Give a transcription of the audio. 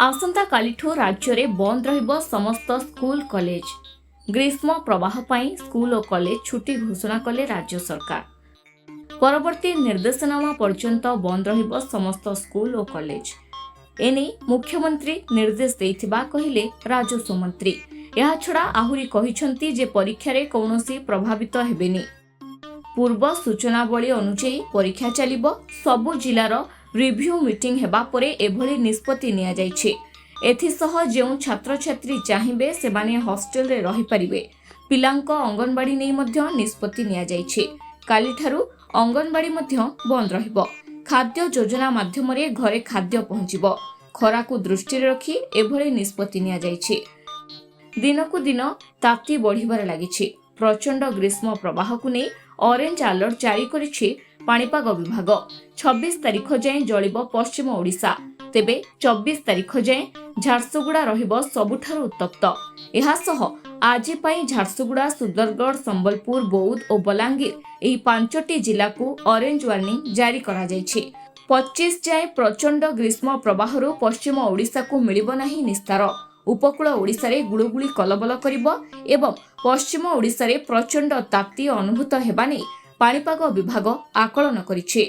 आसंता कालिठू राज्य में बंद रहिबो समस्त स्कूल कॉलेज। ग्रीष्म प्रवाह पई स्कूल और कॉलेज छुट्टी घोषणा कले राज्य सरकार। परवर्ती निर्देशनामा पर्यंत बंद रहिबो समस्त स्कूल और कॉलेज। एने मुख्यमंत्री निर्देश देइथिबा कहिले राजस्व मंत्री। यह छड़ा आहुरी कहिसंती जे परीक्षा रे कौनसी प्रभावित हेबेनी। पूर्व सूचनावली अनुसार परीक्षा चलिबो। सबु जिलार रिव्यू मीटिंग हेबा परे एभली निष्पत्ति निया जाइछे। एथिसह जेउ छात्र छात्री चाहिबे सेमाने हॉस्टेल रे रहि परिबे। पिलांक अंगनवाड़ी नै मध्य निष्पत्ति निया जाइछे। कालीठारु अंगनवाड़ी मध्य बंद रहिबो। खाद्य योजना माध्यम रे घरे खाद्य पहुंचिबो। खरा को दृष्टि रखी एभली निष्पत्ति निया जाइछे। दिनकु दिन ताती बढ़िबार लागिछे। प्रचंड ग्रीष्म प्रवाह को नहीं ऑरेंज अलर्ट जारी करिछि पाणीपाग विभाग। 26 तारिख जाए जलिबो पश्चिम ओडिशा। तेबे 24 तारिख जाए झारसुगुड़ा रहिबो सबुठारु उत्तप्त। एहासह आजि पई झारसुगुड़ा, सुंदरगढ़, संबलपुर, बौद्ध और बलांगीर एही 5टी जिला को ऑरेंज वार्निंग जारी करा जायछि। 25 जाए प्रचंड ग्रीष्म प्रवाहरु पश्चिम ओडिशा को मिलिबो नाही निस्तार। उपकूल ओडिशा रे गुळुगुळी कलबल करिबो एवं पश्चिम ओडिशा रे प्रचंड ताती अनुभूत हेबा नै पाणीपाग विभाग आकलन करिछि।